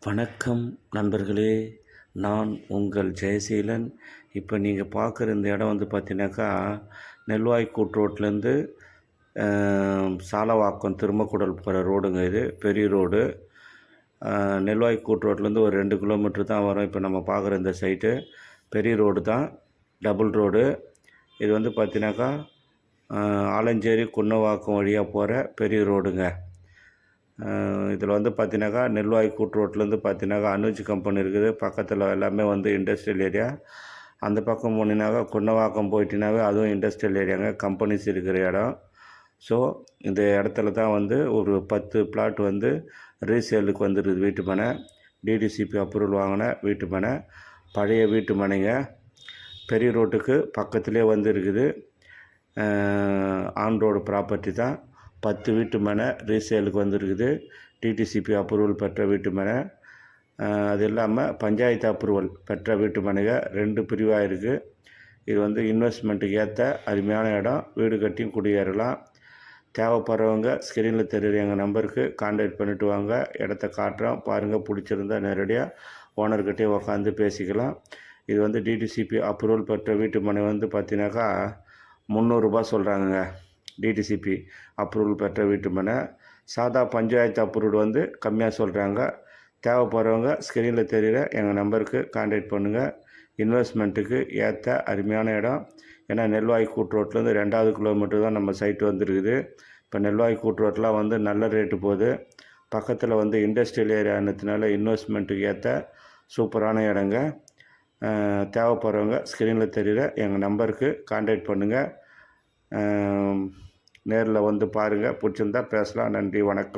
வணக்கம் நண்பர்களே, நான் உங்கள் ஜெயசீலன். இப்போ நீங்கள் பார்க்குற இந்த இடம் வந்து பார்த்தீங்கன்னாக்கா, நெல்வாய்க்கூட் ரோட்லேருந்து சாலவாக்கம் திருமக்குடல் போகிற ரோடுங்க. இது பெரிய ரோடு. நெல்வாய்க்கூட் ரோட்லேருந்து ஒரு 2 கிலோமீட்டர் தான் வரும். இப்போ நம்ம பார்க்குற இந்த சைட்டு பெரிய ரோடு தான், டபுள் ரோடு. இது வந்து பார்த்தீங்கன்னாக்கா ஆலஞ்சேரி குன்னவாக்கம் வழியாக போகிற பெரிய ரோடுங்க. இதில் வந்து பார்த்தீங்கன்னாக்கா நெல்வாய்க்கூட் ரோட்லேருந்து பார்த்தீங்கன்னாக்கா அனுஜ் கம்பெனி இருக்குது. பக்கத்தில் எல்லாமே வந்து இண்டஸ்ட்ரியல் ஏரியா. அந்த பக்கம் போனீங்கன்னாக்கா குன்னவாக்கம் போயிட்டீங்கன்னாவே அதுவும் இண்டஸ்ட்ரியல் ஏரியாங்க, கம்பெனிஸ் இருக்கிற இடம். ஸோ இந்த இடத்துல தான் வந்து ஒரு 10 பிளாட் வந்து ரீசேலுக்கு வந்துருக்குது. வீட்டு மனை, டிடிசிபி அப்ரூவல் வாங்கின வீட்டு மனை, பழைய வீட்டு மனைங்க. பெரிய ரோட்டுக்கு பக்கத்துலேயே வந்து இருக்குது. ஆன் ரோடு ப்ராப்பர்ட்டி தான். 10 வீட்டு மனை ரீசேலுக்கு வந்துருக்குது. டிடிசிபி அப்ரூவல் பெற்ற வீட்டு மனை, அது இல்லாமல் பஞ்சாயத்து அப்ரூவல் பெற்ற வீட்டு மனைங்க 2 பிரிவாக இருக்குது. இது வந்து இன்வெஸ்ட்மெண்ட்டுக்கு ஏற்ற அருமையான இடம். வீடு கட்டியும் குடியேறலாம். தேவைப்படுறவங்க ஸ்க்ரீனில் தெரியுற எங்கள் நம்பருக்கு கான்டாக்ட் பண்ணிவிட்டு வாங்க. இடத்த காட்டுறோம் பாருங்கள். பிடிச்சிருந்தால் நேரடியாக ஓனர்கிட்டே உக்காந்து பேசிக்கலாம். இது வந்து டிடிசிபி அப்ரூவல் பெற்ற வீட்டு மனை வந்து பார்த்தீங்கன்னாக்கா 300 ரூபா சொல்கிறாங்கங்க. டிடிசிபி அப்ரூவல் பெற்ற வீட்டு மனை. சாதா பஞ்சாயத்து அப்ரூவல் வந்து கம்மியாக சொல்கிறாங்க. தேவைப்படுறவங்க ஸ்க்ரீனில் தெரிகிற எங்கள் நம்பருக்கு கான்டாக்ட் பண்ணுங்கள். இன்வெஸ்ட்மெண்ட்டுக்கு ஏற்ற அருமையான இடம். ஏன்னா நெல்வாய்க்கூட் ரோட்லேருந்து 2வது கிலோமீட்டர் தான் நம்ம சைட்டு வந்துருக்குது. இப்போ நெல்வாய்க்கூட் ரோட்லாம் வந்து நல்ல ரேட்டு போகுது. பக்கத்தில் வந்து இண்டஸ்ட்ரியல் ஏரியானதுனால இன்வெஸ்ட்மெண்ட்டுக்கு ஏற்ற சூப்பரான இடங்க. தேவைப்படுறவங்க ஸ்க்ரீனில் தெரிகிற எங்கள் நம்பருக்கு கான்டாக்ட் பண்ணுங்கள். நேரில் வந்து பாருங்கள். பிடிச்சிருந்தா பேசலாம். நன்றி, வணக்கம்.